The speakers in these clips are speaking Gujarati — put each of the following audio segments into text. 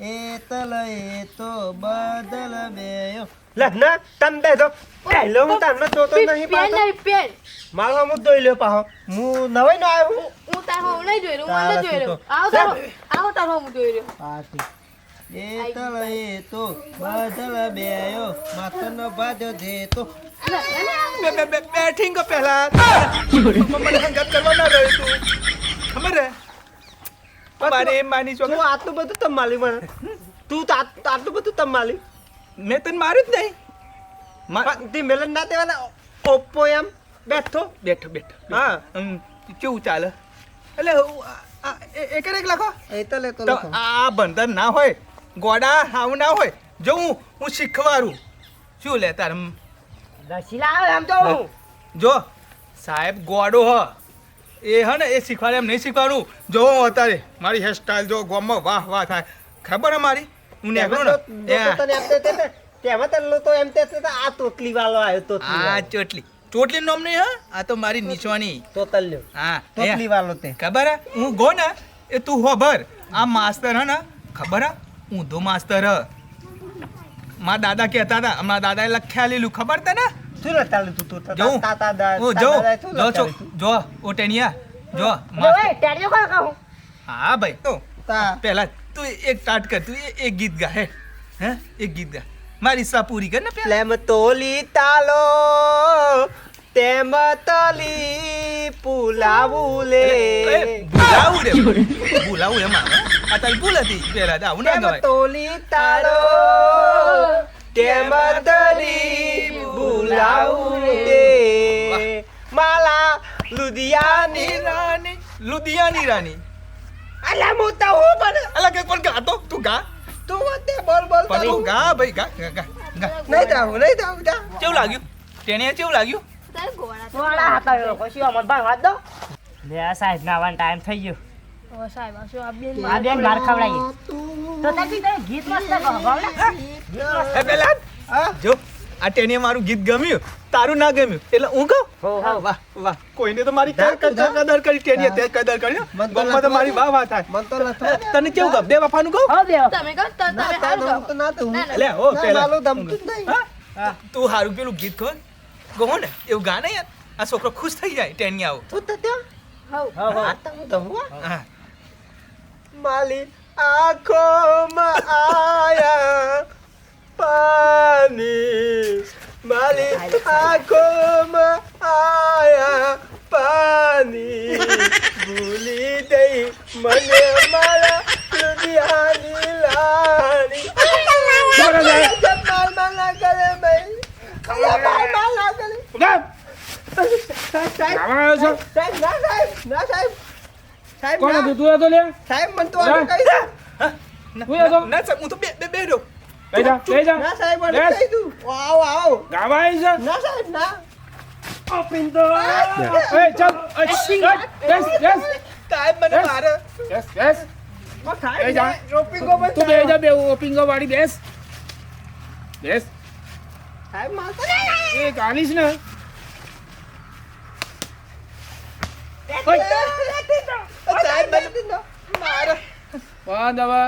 એ તલ એ તો બદલ બેયો લે ના તમ દે દો પહેલો હું તમને જોતો નહીં પેન પાછો નહીં પેન મારો હું જોઈ લ્યો પાછો હું નવાઈ નો આવ્યો હું તાર હોમ નહીં જોઈ રહ્યો હું તારા નહીં જોઈ તો. રહ્યો આવો તાર હોમ જોઈ રહ્યો પાટી એ તલ એ તો બદલ બેયો માથનો ભાજો દે તો બેઠીંગ પહેલા મને હંગાત કરવા ના રહ્યો તું ખબર હે મારે એમ માની છો તું આટલું બધું તમ માલી મને તું તો આટલું બધું તમ માલી મેં તને માર્યું જ નહીં પણ તે મેલન ના દેવાના ઓપ્પો એમ બેઠો બેઠો બેઠો હા કેવું ચાલે એટલે એક લખો એ તલ એ તો તો લખો આ બંધન ના હોય ગોડા આવું ના હોય જો હું શીખવાડું શું લે તાર જો સાહેબ ગોડો હ એ હ ને એ શીખવાડે એમ નહીં શીખવાડું જો અત્યારે મારી હેરસ્ટાઈલ જો ગોમમાં વાહ વાહ થાય ખબર હે મારી હું નીકળું ને તેમાં તને તો એમ તે આ તોતલી વાળો આવ્યો તોતલી આ ચોટલી નામ નહીં હા આ તો મારી નિશાની તોતલ્યો હા ટોટલી વાળો તે ખબર હે હું ગો ને એ તું હોભર આ માસ્તર હે ને ખબર હે ઊંધો માસ્તર હ મારા દાદા કહેતા હતા અમારા દાદાએ લખ્યા લેલું ખબર તને શું લટાલું તું તું જો જો જો ઓ ટેનિયા જો હા ભાઈ તો તા પહેલા તું એક સ્ટાર્ટ કર તું એક ગીત ગા હે એક ગીત ગા મારી ઈચ્છા પૂરી કર ને પહેલા લેમ તોલી તાલો તેમ તલી પુલાવું લે ભૂલાવું એમાં આ તારી ભૂલ હતી પહેલા આવું ના તેમ ગવાય તોલી તાલો તેમ તલી પુલાવું લે માલા લુધિયાની લુધિયાની રાની અલા મોતા હો બને અલા કે કોણ ગાતો તું ગા તું વતે બોલ બોલ પણ તારું ગા ભાઈ ગા ગા ગા નહીં જાવ જા કેવું લાગ્યું તેને કેવું લાગ્યું તારે ગોળા સાહેબ નાવાનો ટાઈમ થઈ ગયો ઓ સાહેબ આ શું આ બેન આ બેન માર ખવડાવી તો તને ગીત મસ્ત કહો ગાવને એ પેલા જો આ ટેને મારું ગીત ગમ્યું તારું ના ગમ્યું એટલે હું કહું વાહ વાહ કોઈને તો મારી કદર કરી ટેને તે કદર કરી ગમમાં તો મારી વાહ વાહ થાય મન તો લખો તને કેવું ગમ બે વફાનું કહું હો દેવ તમે કહો તમે હાલ ના કહો તો ના તો ના, ના. લે ઓ પેલા માલું ધમતું જ નહીં હા? તું હારું પેલું ગીત કહો ગો ને એવું ગા ને યાર આ છોકરો ખુશ થઈ જાય ટેની આવો તું તો ત્યાં હવ આ તો હું ધમવા હા માલી આંખોમાં આયા પાણી માલી આંખોમાં આયા પાણી ભૂલી ગઈ મને મારા લુધિયાની લાણી માલ ના કરે ભાઈ માલ ના કરે સાહેબ ના સાહેબ કોણ ના હતું તું હતો લે સાહેબ મને તો આનું કહી દે તું હતો ના સાહેબ હું તો બે દો બે જા ના સાહેબ મને બેસ. કહી દઉં આવો ગાવા આવી છે ના સાહેબ ના એ ચાલ બેસ સાહેબ મને મારે બેસ બેસ એ જા રોપિંગો પણ તું બે જા બે ઓપિંગો વાળી બેસ બેસ સાહેબ મારતો એ ગાલીશ ને સાહેબ મને મારે બંધ હવે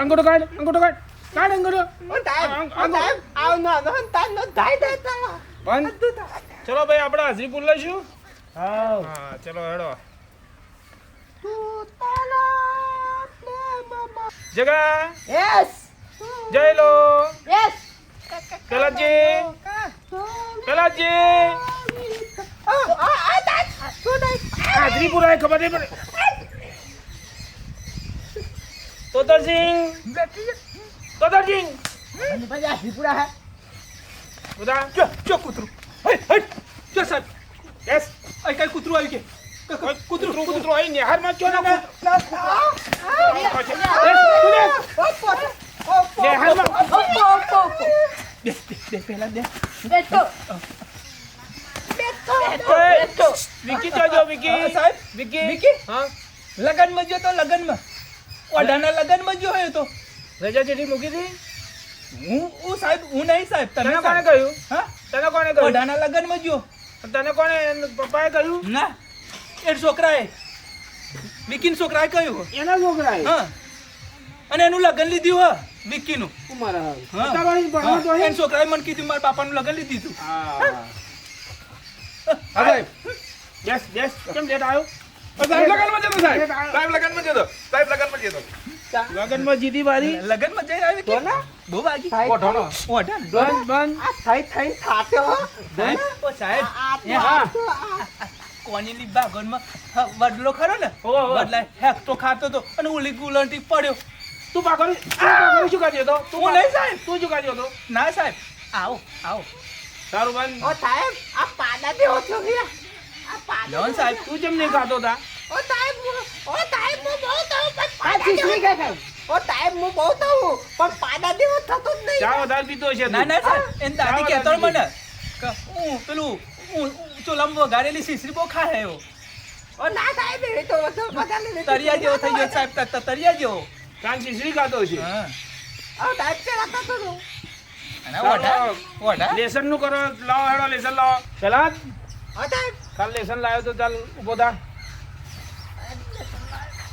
અંગૂઠો કાઢ અંગૂઠો કાઢ કાઢ અંગૂઠો સાહેબ આવ ના ના તાન નો ધાઈ દેતા બંધ ચલો ભાઈ આપણે હાજરી પૂર લઈશું હા હા ચલો હેડો જગા યસ જય લો યસ પેલાજી હાજરી પુરાય ખબર નહીં પડે તોતરસિંહ બધા ચો કૂતરું હટ ચો સાહેબ યસ આ કઈ કૂતરું આવ્યું કે કૂતરું આઈ નિહારમાં ચો ના બેઠો વિકી જોજો વિકી સાહેબ વિકી વિકી હા લગનમાં ગયો તો લગનમાં ઓઢાના લગનમાં ગયો હોય તો રજા ચીઠી મૂકી હતી હું સાહેબ હું નહીં સાહેબ તને તમે કોણે સાહેબ. કહ્યું હા તને કોણે કહ્યું ઓઢાના લગનમાં ગયો તને કોણે પપ્પાએ કહ્યું ના એ છોકરાએ વિકીન છોકરાએ કહ્યું એના છોકરા એ. હા અને એનું લગ્ન લીધું હા વિકીનું મારા હા. અત્યારે ભણવા તો હે. એના છોકરાએ મને કીધું મારા બાપાનું લગ્ન લીધી તું હા સાહેબ યસ યસ કેમ લેટ આવ્યો સાહેબ લગનમાં જતો સાહેબ સાહેબ લગનમાં જતો સાહેબ લગનમાં જતો લગનમાં જીતી બારી લગ્નમાં જઈ આવી તો ના બહુ વાગી ઓઢાનો. ઓઢા ને. બંધ બંધ આ થઈ થઈ થાતે હો સાહેબ ઓ સાહેબ આ હા. કોણીની બાગોનમાં વડલો ખરો ને ઓહો, ઓહો. વડલા હેક તો ખાતો તો અને ઓલી ગુલંટી પડ્યો તું પાકડી શું કાઢ્યો તો તું હું નહીં સાહેબ તું શું કાઢ્યો તો ના સાહેબ આવો આવો તારું બંધ ઓ સાહેબ આ પાડા દેવો છો કે આ પાડા લોન સાહેબ તું જેમ નહીં ખાતો તા ઓ સાહેબ હું બહુ તાવ પણ આ પાડા શીશડી દેવો. ખાય ઓ સાહેબ હું બહુ તાવ પણ પાડા દેવો થતો જ નહીં ચા વધારે પીતો છે ના ના સાહેબ એને દાદી ચાલો, કહેતો દાદી. મને કે હું પેલું ચોલામ વઘારેલી શીશરી બહુ ખાય એવો ઓ ના સાહેબ એ તો બધાને તરિયા જેવો થઈ ગયો સાહેબ તરિયા જેવો કાન શીશડી ખાતો છે હા ઓ સાહેબ પેલા થતો તો અને ઓઢા ઓઢા લેસન નું કરો લાવો હેડો લેસન લાવો પેલા ઓ સાહેબ કાલ લેસન લાવ્યો તો ચાલ ઉભો થા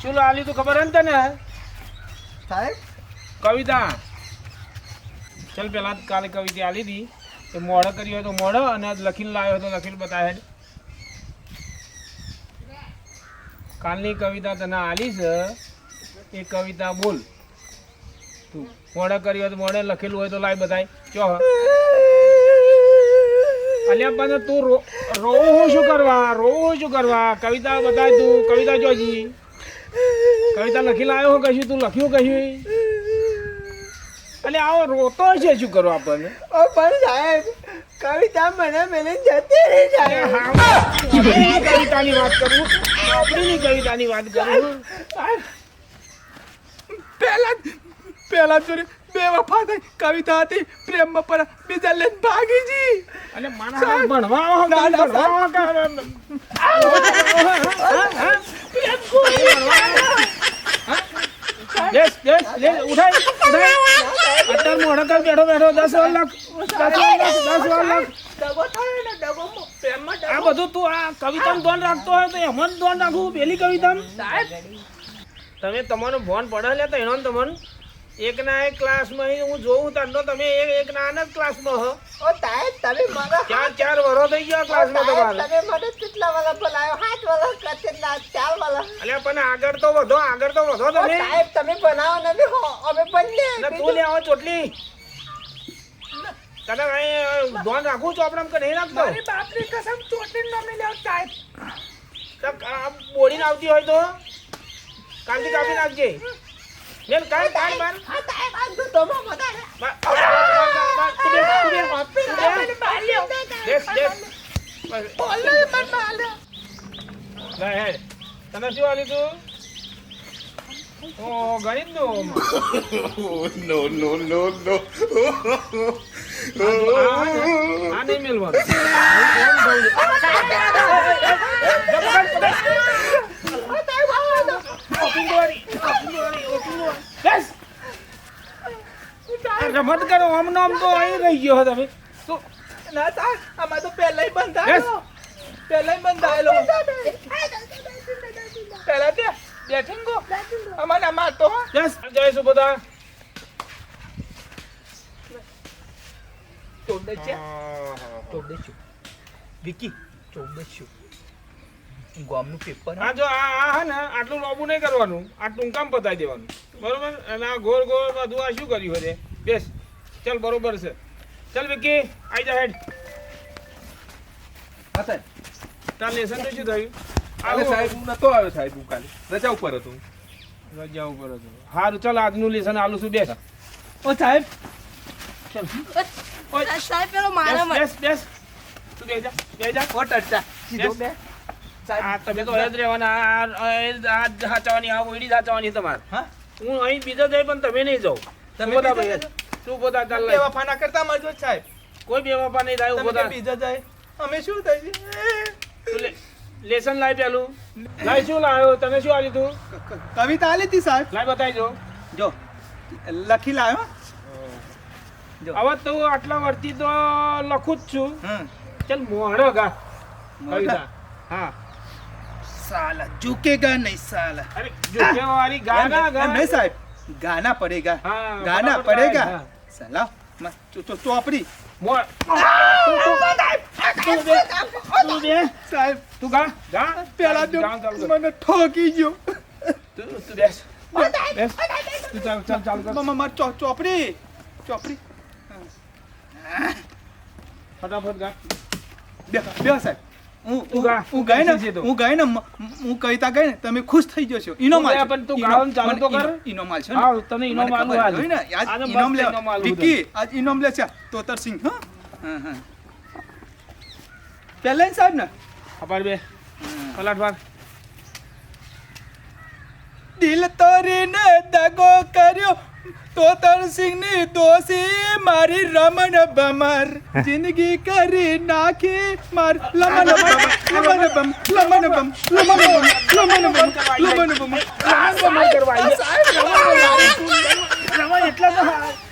શું લાલી તું ખબર હે ને તને સાહેબ કવિતા ચાલ પેલા કાલે કવિતા આલી હતી એ મોડો કર્યો હોય તો મોડો અને આજ લખીને લાવ્યો હોય તો લખીને બતાવે કાલની કવિતા તને આલી છે એ કવિતા બોલ તું મોડો કર્યો હોય તો મોડે લખેલું હોય તો લાવી બતાય ચો અલ્યા પણ તું રોવું શું કરવા કવિતા બતાય તું કવિતા જોજી કવિતા લખી લાવ્યો હો કશું તું લખ્યું કશું એટલે આવો રોતો છે શું કરો આપણને ઓ પણ સાહેબ કવિતા મને મેલે જતી રહી અરે જાય હા, આપણી કવિતાની વાત કરું આપણી કવિતાની વાત કરું પહેલા જોડે બે વફા થઈ કવિતા હતી પ્રેમમાં પર બીજા લઈને ભાગી જી અને મારા હાથ ભણવા આવો, ભણવા આવો કે- લેસ, લેસ, લેસ, ઉઠાય, ઉઠાય. અત્યારે મોઢા કર બેઠો બેઠો 10 વાર લખ, 10 વાર લખ. ડગો થાય ને ડગો પ્રેમમાં આ બધું તું આ કવિતાનું ધ્યાન રાખતો હોય તો એમાં જ ધ્યાન રાખવું પેલી કવિતામાં તમે તમારું ફોન પડે લે તો એનો ને તમને એકના એક ક્લાસમાં હું જોઉં તને તમે એક નાના જ ક્લાસમાં હો ઓ સાહેબ તમે મને 4 વરો થઈ ગયા ક્લાસમાં તમારે તમે મને કેટલા વાળા બોલાયો 7 વાળા કેટલા 4 વાળા અલ્યા પણ આગળ તો વધો ઓ તમે સાહેબ તમે બનાવો ને હો અમે બંને ને તું લે આવો ચોટલી તને અહીં ધ્યાન રાખું છું આપણે કે નહીં રાખતો મારી બાપની કસમ ચોટલી નમી લેવ સાહેબ તો આ બોડીને આવતી હોય તો કાંતિ કાપી નાખજે મેલ કાંઈ કાંઈ બાર આ સાહેબ આ તો તમે વધારે તને શું આલી તું ગણિત નું આ નહીં મેલવાનું રમત કરો આમ નામ તો અહીં રહી ગયો તમે તો ના સાહેબ આમાં તો પહેલાય બંધ Yes. આવેલો પહેલાય બંધ આવેલો પહેલા તે બેઠીંગો અમારે આમાં તો યસ જઈશું બધા વિકી 1400 ગામનું પેપર આ જો આ હે ને આટલું લોબુ નહીં કરવાનું આ ટૂંકામ પતાવી દેવાનું બરોબર અને આ ગોળ ગોળ બધું આ શું કર્યું છે બેસ ચાલ બરોબર છે ચાલ વિકી આઈ જા હેડ તાર લેસન તો શું થયું કાલે સાહેબ હું નતો આવ્યો સાહેબ હું કાલે રજા ઉપર હતો રજા ઉપર હતું સારું ચાલ આજનું લેસન આલું છું બેસ ઓ સાહેબ સાહેબ પેલો મારા બેસ બેસ તું બે જા ઓ ટટ્ટા સીધો બે આ તમે તો અહીંયા જ રહેવાના આ સાચવાની આ ઓઈડી સાચવાની તમારે હા હું અહીં બીજા જાય પણ તમે નહીં જાઓ તમે પોતા બીજા ભાઈ તું પોતા ચાલ બે વફા ના કરતા મારજો સાહેબ કોઈ બેવફા નહીં થાય તમે પોતા કે બીજા જાય અમે શું થાય છે તું લેસન લાય પેલું લાય શું લાવ્યો તને શું આલ્યું તું કવિતા આલી હતી સાહેબ લાય બતાવી જો લખી લાવ્યો હવે તું આટલા વર્ષથી તો લખું જ છું હા ચાલ મોહડો ગા કવિતા હા साला झुकेगा नहीं साला अरे झुके वाली गाना नहीं साहब गाना पड़ेगा हाँ, गाना फटाफट पड़ेगा गाए, हाँ। साला चौपड़ी मोर તું દે साहब તું ગા ગા પેલા જો ગાન ચાલુ કર. મને ઠોકી ગયો તું બેસ બેસ તું ચાલ ચાલુ કર માર ચોપડી ફટાફટ ગા બે સાહેબ તું ગા. હું ગાય ને શીખી તો. હું ગાય ને હું કવિતા ગાય ને તમે ખુશ થઈ જશો ઇનામ તું આલજો. જા પણ તું ગાવાનું ચાલુ તો કર. ઇનામ આલજો હા, ને તને ઇનામ મને આલું ખબર આજ. હોય ને આજ આને ઇનામ મસ્ત લે ઇનામ આલું વિકી આજ ઇનામ લે છે તોતરસિંહ હા પેલા સાહેબ ને અપાર બે પલાટ વાર દિલ તોરીને દગો કર્યો તોતરસિંહ ની દોષી મારી રમણ બમર જિંદગી કરી નાખી માર લમન બમ લમન બમ લમન બમ લમન બમ લમન બમ લમન બમ રમણ કરવા રમણ એટલા તો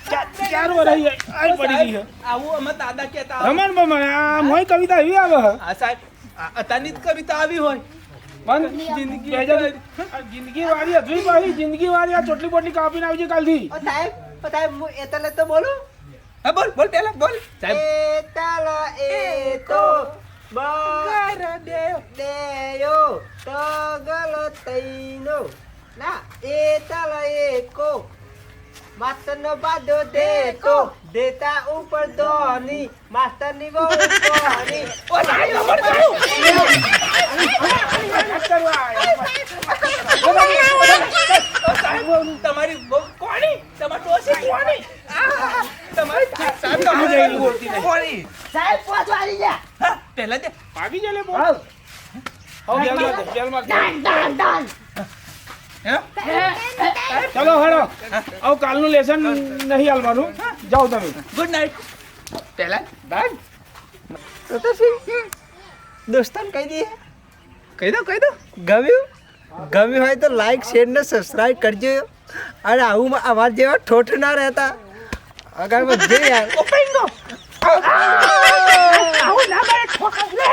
4 વર્ષ આઈ પડી ગઈ છે આવું અમે દાદા કહેતા રમણ બમણ આ મોય કવિતા એવી આવે છે આ સાહેબ અત્યારની જ કવિતા આવી હોય પણ જિંદગી વાળી અધૂરી પાછી જિંદગી વાળી આ ચોટલી પોટલી કાપીને આવજે કાલથી સાહેબ હું એટલે તો બોલું હા બોલ બોલ પેલા બોલ એ તો બર દેયો તગલ તૈનો ના એ તલ એકો માસ્તરનો બાદો દેતો દેતા ઉપર ધોની માસ્તરની બહુ ધોની ઓ તમારી બહુ કોણી તમારી ડોસી કોણી તમારી સાહેબ જઈને બોલતી નહીં. કોણી સાહેબ પોચ વાળી જા હા પહેલા દે ભાગી જલે બોલ આવ જેલમાં દાન ચલો હેડો આવ કાલનું લેસન નહીં હાલવાનું જાઓ તમે ગુડ નાઇટ પહેલા બાય દોસ્તાન કહી દઈએ કહી દો ગમ્યું હોય તો લાઈક શેર ને સબસ્ક્રાઇબ કરજો અને આવું અમારા જેવા ઠોઠ ના રહેતા આગળ વધે યાર આવું ના કરે ઠોકા લે